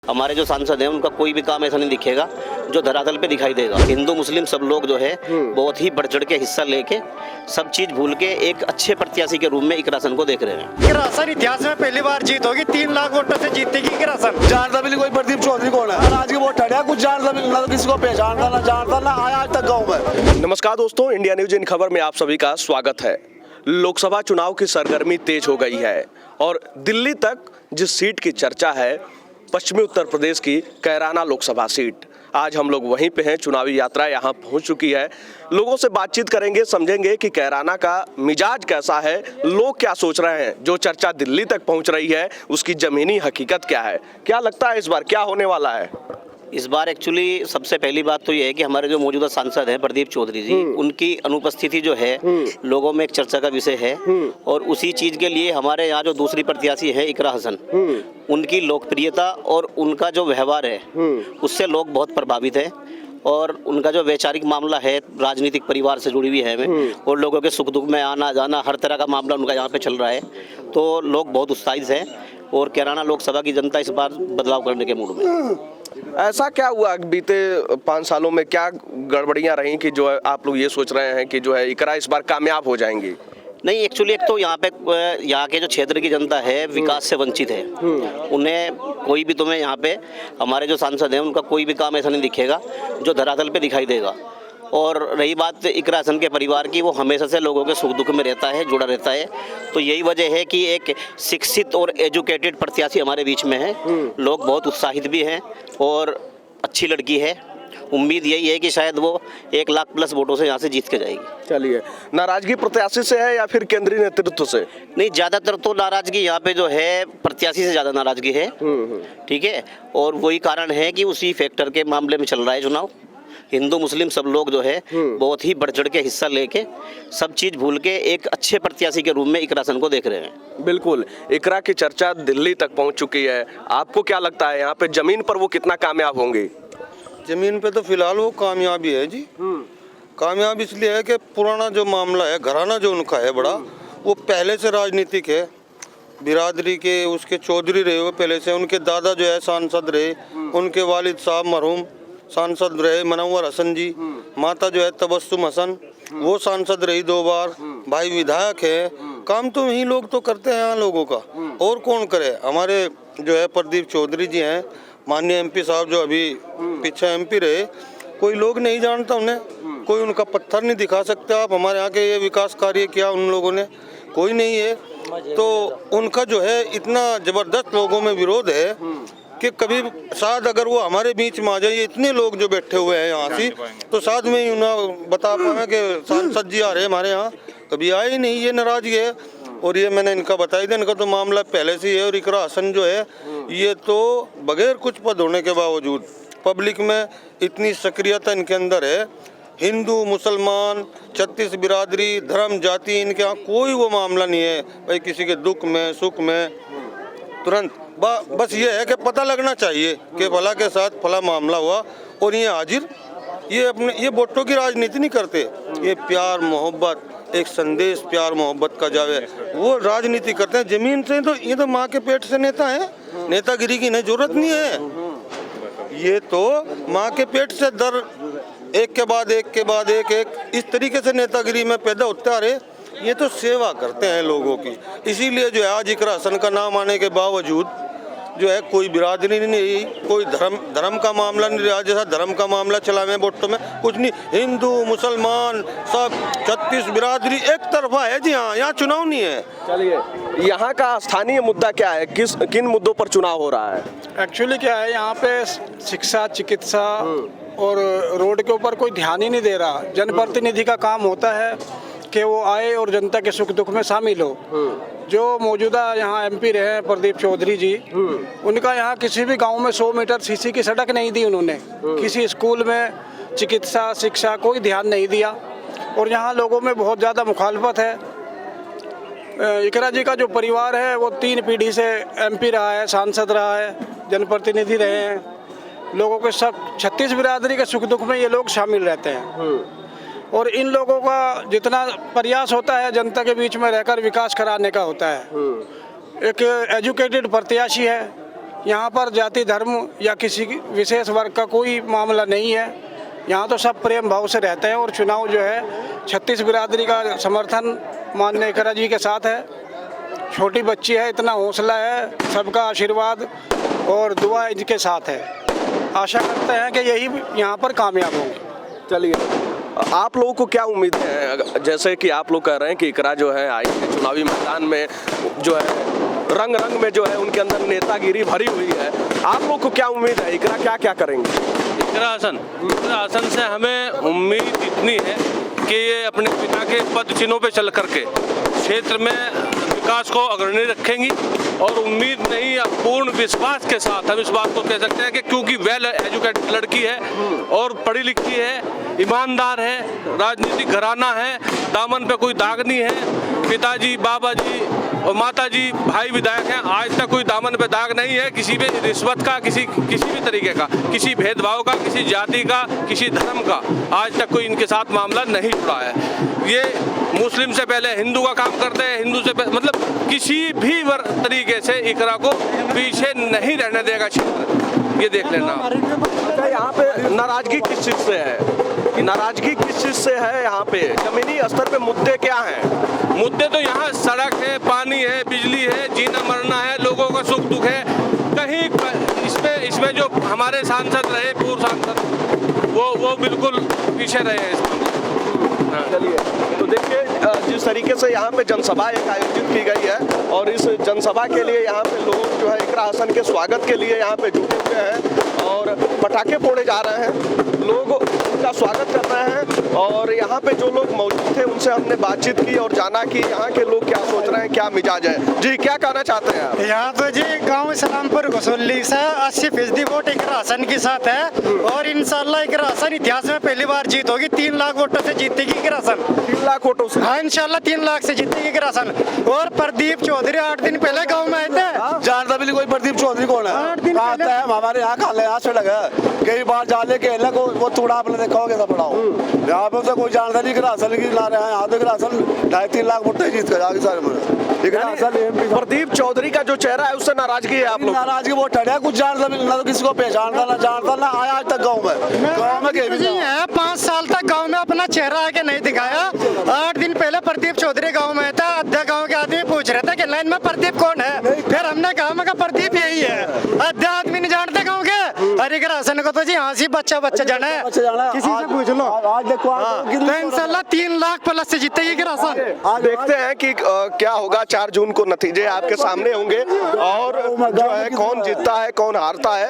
हमारे जो सांसद हैं उनका कोई भी काम ऐसा नहीं दिखेगा जो धरातल पे दिखाई देगा। हिंदू मुस्लिम सब लोग जो है बहुत ही बढ़ चढ़ के हिस्सा लेके सब चीज भूल के एक अच्छे प्रत्याशी के रूप में इकरासन को देख रहे हैं। इकरासन इतिहास में पहली बार जीत होगी, 3 लाख वोटों से जीतेगी इकरासन। जानता भी नहीं कोई प्रदीप चौधरी कौन है, आज की वोट ठहरा कुछ जानता भी ना, किसी को पहचानता ना जानता ना आया आज तक गाँव में। नमस्कार दोस्तों, इंडिया न्यूज इन खबर में आप सभी का स्वागत है। लोकसभा चुनाव की सरगर्मी तेज हो गई है और दिल्ली तक जिस सीट की चर्चा है, पश्चिमी उत्तर प्रदेश की कैराना लोकसभा सीट, आज हम लोग वहीं पे हैं। चुनावी यात्रा यहाँ पहुँच चुकी है। लोगों से बातचीत करेंगे, समझेंगे कि कैराना का मिजाज कैसा है, लोग क्या सोच रहे हैं। जो चर्चा दिल्ली तक पहुँच रही है उसकी ज़मीनी हकीकत क्या है, क्या लगता है इस बार क्या होने वाला है? इस बार एक्चुअली सबसे पहली बात तो ये है कि हमारे जो मौजूदा सांसद हैं प्रदीप चौधरी जी, उनकी अनुपस्थिति जो है लोगों में एक चर्चा का विषय है। और उसी चीज के लिए हमारे यहाँ जो दूसरी प्रत्याशी है इकरा हसन, उनकी लोकप्रियता और उनका जो व्यवहार है उससे लोग बहुत प्रभावित हैं। और उनका जो वैचारिक मामला है, राजनीतिक परिवार से जुड़ी हुई है हमें, और लोगों के सुख दुख में आना जाना, हर तरह का मामला उनका यहाँ पे चल रहा है, तो लोग बहुत उत्साहित हैं। और कैराना लोकसभा की जनता इस बार बदलाव करने के मूड में। ऐसा क्या हुआ बीते 5 सालों में, क्या गड़बड़ियां रहीं कि जो है आप लोग ये सोच रहे हैं कि जो है इकरा इस बार कामयाब हो जाएंगी? नहीं, एक्चुअली एक तो यहाँ पे यहाँ के जो क्षेत्र की जनता है विकास से वंचित है। उन्हें कोई भी, तुम्हें यहाँ पे हमारे जो सांसद हैं उनका कोई भी काम ऐसा नहीं दिखेगा जो धरातल पे दिखाई देगा। और रही बात इकरा हसन के परिवार की, वो हमेशा से लोगों के सुख दुख में रहता है, जुड़ा रहता है। तो यही वजह है कि एक शिक्षित और एजुकेटेड प्रत्याशी हमारे बीच में है। लोग बहुत उत्साहित भी हैं और अच्छी लड़की है। उम्मीद यही है कि शायद वो 1 लाख प्लस वोटों से यहाँ से जीत के जाएगी। चलिए, नाराजगी प्रत्याशी से है या फिर केंद्रीय नेतृत्व से? नहीं, ज़्यादातर तो नाराजगी यहाँ पे जो है प्रत्याशी से ज़्यादा नाराजगी है। ठीक है, और वही कारण है कि उसी फैक्टर के मामले में चल रहा है चुनाव। हिंदू मुस्लिम सब लोग जो है बहुत ही बढ़ चढ़ के हिस्सा लेके सब चीज भूल के एक अच्छे प्रत्याशी के रूप में इकरासन को देख रहे हैं। बिल्कुल, इकरा की चर्चा दिल्ली तक पहुंच चुकी है। आपको क्या लगता है यहाँ पे जमीन पर वो कितना कामयाब होंगे? जमीन पे तो फिलहाल वो कामयाबी है जी। कामयाब इसलिए है कि पुराना जो मामला है, घराना जो उनका है बड़ा, वो पहले से राजनीतिक है। बिरादरी के उसके चौधरी रहे हुए पहले से, उनके दादा जो है सांसद रहे, उनके वालिद साहब मरहूम सांसद रहे मनव्वर हसन जी, माता जो है तबस्सुम हसन, वो सांसद रही 2 बार, भाई विधायक है। काम तो यही लोग तो करते हैं यहाँ लोगों का, और कौन करे। हमारे जो है प्रदीप चौधरी जी हैं, माननीय एमपी साहब जो अभी पीछे एमपी रहे, कोई लोग नहीं जानता उन्हें, कोई उनका पत्थर नहीं दिखा सकते आप। हमारे यहाँ के ये विकास कार्य किया उन लोगों ने, कोई नहीं है। तो उनका जो है इतना ज़बरदस्त लोगों में विरोध है कि कभी शायद अगर वो हमारे बीच में आ जाए, इतने लोग जो बैठे हुए हैं यहाँ से, तो साथ में ही उन्हें बता पाए कि सांसद जी आ रहे हैं हमारे यहाँ, कभी आए ही नहीं। ये नाराजगी है। और ये मैंने इनका बताई था, इनका तो मामला पहले से ही है। और इकरा हसन जो है ये तो बगैर कुछ पद होने के बावजूद पब्लिक में इतनी सक्रियता इनके अंदर है। हिंदू मुसलमान 36 बिरादरी धर्म जाति, इनके यहाँ कोई वो मामला नहीं है भाई, किसी के दुख में सुख में तुरंत बस ये है कि पता लगना चाहिए कि फला के साथ फला मामला हुआ और ये हाजिर। ये अपने ये वोटों की राजनीति नहीं करते, ये प्यार मोहब्बत, एक संदेश प्यार मोहब्बत का जावे, वो राजनीति करते हैं जमीन से। तो ये तो माँ के पेट से नेता है, नेतागिरी की नहीं जरूरत नहीं है। ये तो माँ के पेट से दर एक के बाद एक इस तरीके से नेतागिरी में पैदा होते आ रहे। ये तो सेवा करते हैं लोगों की। इसीलिए जो है आज इकरा हसन का नाम आने के बावजूद जो है कोई बिरादरी नहीं, कोई धर्म का मामला नहीं रहा। जैसा धर्म का मामला चला में वोटों में कुछ नहीं, हिंदू मुसलमान सब 36 बिरादरी एक तरफा है जी। हाँ, यहाँ चुनाव नहीं है। चलिए, यहाँ का स्थानीय मुद्दा क्या है, किन मुद्दों पर चुनाव हो रहा है? एक्चुअली क्या है, यहाँ पे शिक्षा, चिकित्सा और रोड के ऊपर कोई ध्यान ही नहीं दे रहा। जनप्रतिनिधि का काम होता है कि वो आए और जनता के सुख दुख में शामिल हो। जो मौजूदा यहाँ एमपी रहे हैं प्रदीप चौधरी जी, उनका यहाँ किसी भी गांव में 100 मीटर सीसी की सड़क नहीं दी उन्होंने। किसी स्कूल में चिकित्सा शिक्षा कोई ध्यान नहीं दिया। और यहाँ लोगों में बहुत ज़्यादा मुखालफत है। इकरा जी का जो परिवार है वो 3 पीढ़ी से एमपी रहा है, सांसद रहा है, जनप्रतिनिधि रहे हैं। लोगों के सब 36 बिरादरी के सुख दुख में ये लोग शामिल रहते हैं। और इन लोगों का जितना प्रयास होता है जनता के बीच में रहकर विकास कराने का होता है। एक एजुकेटेड प्रत्याशी है, यहाँ पर जाति धर्म या किसी विशेष वर्ग का कोई मामला नहीं है। यहाँ तो सब प्रेम भाव से रहते हैं और चुनाव जो है 36 बिरादरी का समर्थन माननीय इकरा जी के साथ है। छोटी बच्ची है, इतना हौसला है, सबका आशीर्वाद और दुआ इनके साथ है। आशा करते हैं कि यही यहाँ पर कामयाब होंगे। चलिए, आप लोगों को क्या उम्मीद है? जैसे कि आप लोग कह रहे हैं कि इकरा जो है आई है चुनावी मैदान में, जो है रंग रंग में जो है उनके अंदर नेतागिरी भरी हुई है, आप लोग को क्या उम्मीद है? इकरा क्या क्या करेंगे? इकरा हसन से हमें उम्मीद इतनी है कि ये अपने पिता के पद चिन्हों पे चल करके क्षेत्र में विकास को अग्रणी रखेंगी और उम्मीद नहीं, पूर्ण विश्वास के साथ हम इस बात को कह सकते हैं कि क्योंकि वेल एजुकेटेड लड़की है और पढ़ी लिखी है, ईमानदार है, राजनीतिक घराना है, दामन पे कोई दाग नहीं है। पिताजी, बाबा जी और माता जी भाई विधायक हैं, आज तक कोई दामन पे दाग नहीं है किसी भी रिश्वत का, किसी भी तरीके का, किसी भेदभाव का, किसी जाति का, किसी धर्म का आज तक कोई इनके साथ मामला नहीं जुड़ा है। ये मुस्लिम से पहले हिंदू का काम करते हैं, हिंदू से मतलब किसी भी तरीके से इकरा को पीछे नहीं रहने देगा क्षेत्र, ये देख लेना। अच्छा, यहाँ पे नाराजगी किस चीज से है? नाराजगी किस चीज से है? यहाँ पे जमीनी स्तर पे मुद्दे क्या हैं? मुद्दे तो यहाँ सड़क है, पानी है, बिजली है, जीना मरना है, लोगों का सुख दुख है। कहीं इसमें जो हमारे सांसद रहे, पूर्व सांसद, वो बिल्कुल पीछे रहे हैं इसमें। चलिए, तो देखिए जिस तरीके से यहाँ पे जनसभा एक आयोजित की गई है और इस जनसभा के लिए यहाँ पे लोग जो है इकरा हसन के स्वागत के लिए यहाँ पे जुटे हुए हैं और पटाखे फोड़े जा रहे हैं, लोग उनका स्वागत कर रहे हैं। और यहाँ पे जो लोग मौजूद थे उनसे हमने बातचीत की और जाना कि यहाँ के लोग क्या सोच रहे हैं, क्या मिजाज है। जी, क्या कहना चाहते हैं आप? यहाँ तो जी गांव सलामपुर घसोली से 80% वोट इकरा हसन के साथ है और इंशाल्लाह इकरा हसन इतिहास में पहली बार जीत होगी। 3 लाख वोटों से जीतेगी इकरा हसन। 3 लाख वोटों से? हाँ, इंशाल्लाह 3 लाख से जीतेगी इकरा हसन। और प्रदीप चौधरी 8 दिन पहले गाँव में आए थे। जानता भी नहीं कोई प्रदीप चौधरी कौन है? 8 दिन पहले हमारे यहाँ खाले यहाँ सड़क है, कई बार जाने के अलग वो थोड़ा आपने देखा होगा कैसा पड़ा हो। यहाँ पे तो कोई जानता नहीं, इकरा हसन की ला रहे हैं। यहाँ तो इकरा हसन 2.5-3 लाख वोट जीत कर आगे सारे में। इकरा हसन प्रदीप चौधरी का जो चेहरा है उससे नाराजगी है आप लोग? नाराजगी बहुत ठंडा है, कुछ जानता भी ना, तो किसी को पहचानता ना जानता ना आया आज तक गाँव में जी है। 5 साल तक गांव में अपना चेहरा आके नहीं दिखाया। 8 दिन पहले प्रदीप चौधरी गांव में था, अध्या गांव के आदमी पूछ रहे थे कि लाइन में प्रदीप कौन है, फिर हमने कहा मैं प्रदीप यही है। अध्या आदमी नहीं जानते गांव के। अरे इकरा हसन को तो जी हाँ सी बच्चा जाना है, किसी से पूछ लो। आज देखो तो इंशाल्लाह 3 लाख प्लस से जीतेगी इकरा हसन। देखते हैं कि क्या होगा। 4 जून को नतीजे आपके सामने होंगे और जो है कौन जीतता है, कौन हारता है,